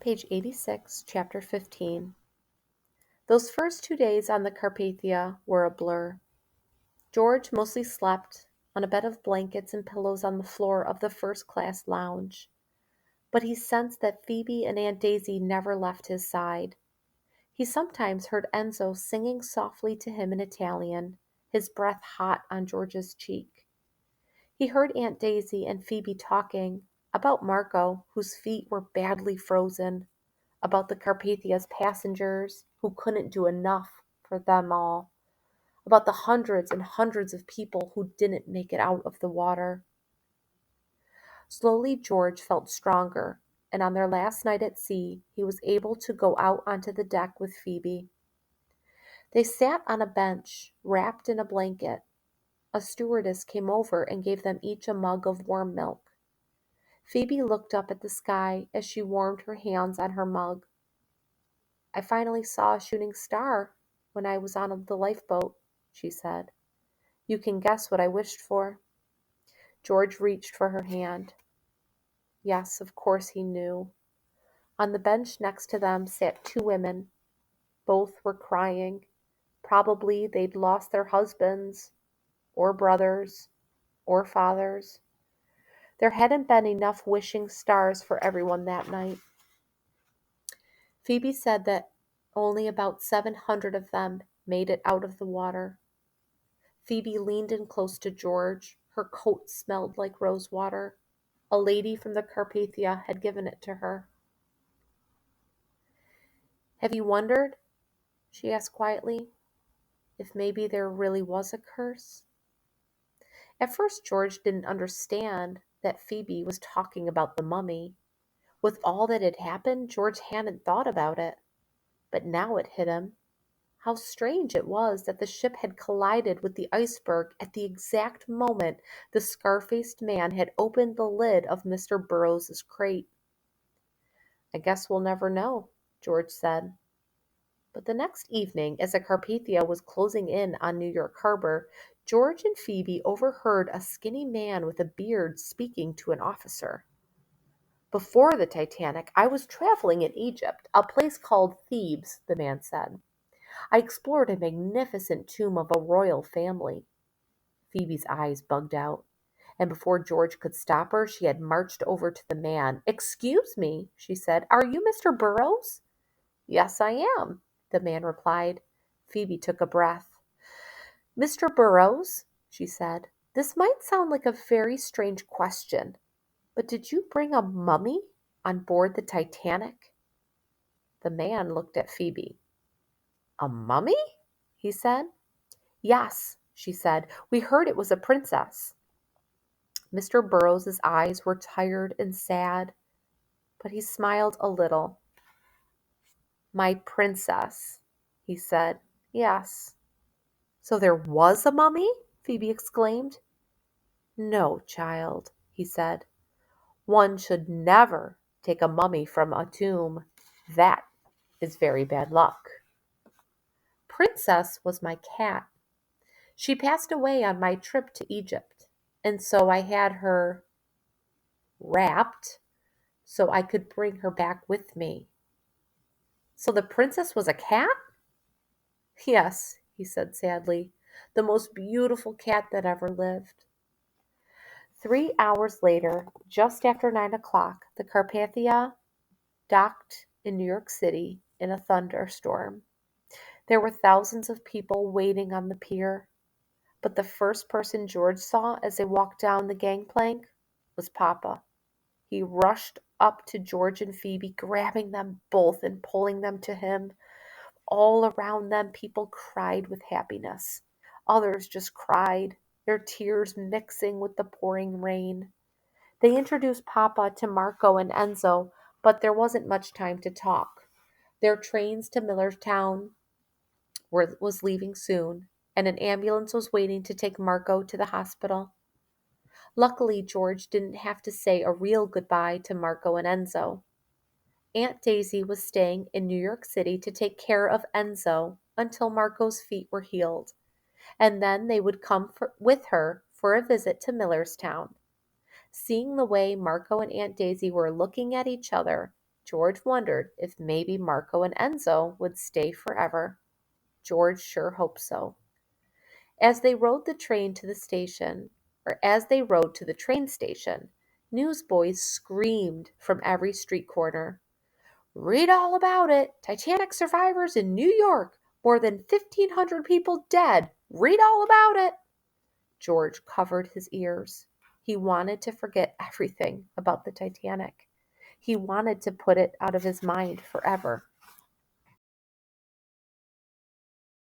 Page 86, Chapter 15. Those first 2 days on the Carpathia were a blur. George mostly slept on a bed of blankets and pillows on the floor of the first-class lounge, but he sensed that Phoebe and Aunt Daisy never left his side. He sometimes heard Enzo singing softly to him in Italian, his breath hot on George's cheek. He heard Aunt Daisy and Phoebe talking about Marco, whose feet were badly frozen, about the Carpathia's passengers who couldn't do enough for them all, about the hundreds and hundreds of people who didn't make it out of the water. Slowly George felt stronger, and on their last night at sea, he was able to go out onto the deck with Phoebe. They sat on a bench, wrapped in a blanket. A stewardess came over and gave them each a mug of warm milk. Phoebe looked up at the sky as she warmed her hands on her mug. "I finally saw a shooting star when I was on the lifeboat," she said. "You can guess what I wished for." George reached for her hand. Yes, of course he knew. On the bench next to them sat two women. Both were crying. Probably they'd lost their husbands, or brothers, or fathers. There hadn't been enough wishing stars for everyone that night. Phoebe said that only about 700 of them made it out of the water. Phoebe leaned in close to George. Her coat smelled like rose water. A lady from the Carpathia had given it to her. "Have you wondered," she asked quietly, "if maybe there really was a curse?" At first George didn't understand that Phoebe was talking about the mummy. With all that had happened, George hadn't thought about it. But now it hit him. How strange it was that the ship had collided with the iceberg at the exact moment the scar-faced man had opened the lid of Mr. Burroughs' crate. "I guess we'll never know," George said. But the next evening, as the Carpathia was closing in on New York Harbor, George and Phoebe overheard a skinny man with a beard speaking to an officer. "Before the Titanic, I was traveling in Egypt, a place called Thebes," the man said. "I explored a magnificent tomb of a royal family." Phoebe's eyes bugged out, and before George could stop her, she had marched over to the man. "Excuse me," she said, "are you Mr. Burroughs?" "Yes, I am," the man replied. Phoebe took a breath. "Mr. Burroughs," she said, "this might sound like a very strange question, but did you bring a mummy on board the Titanic?" The man looked at Phoebe. "A mummy?" he said. "Yes," she said. "We heard it was a princess." Mr. Burroughs' eyes were tired and sad, but he smiled a little. "My princess," he said. "Yes." "So there was a mummy?" Phoebe exclaimed. "No, child," he said. "One should never take a mummy from a tomb. That is very bad luck. Princess was my cat. She passed away on my trip to Egypt, and so I had her wrapped so I could bring her back with me." "So the princess was a cat?" "Yes," he said sadly, "the most beautiful cat that ever lived." 3 hours later, just after 9 o'clock, the Carpathia docked in New York City in a thunderstorm. There were thousands of people waiting on the pier, but the first person George saw as they walked down the gangplank was Papa. He rushed up to George and Phoebe, grabbing them both and pulling them to him. All around them, people cried with happiness. Others just cried, their tears mixing with the pouring rain. They introduced Papa to Marco and Enzo, but there wasn't much time to talk. Their trains to Millerstown was leaving soon, and an ambulance was waiting to take Marco to the hospital. Luckily, George didn't have to say a real goodbye to Marco and Enzo. Aunt Daisy was staying in New York City to take care of Enzo until Marco's feet were healed, and then they would come with her for a visit to Millerstown. Seeing the way Marco and Aunt Daisy were looking at each other, George wondered if maybe Marco and Enzo would stay forever. George sure hoped so. As they rode the train to the station, or as they rode to the train station, newsboys screamed from every street corner. Read all about it. Titanic survivors in New York. More than 1,500 people dead. Read all about it. George covered his ears. He wanted to forget everything about the Titanic. He wanted to put it out of his mind forever.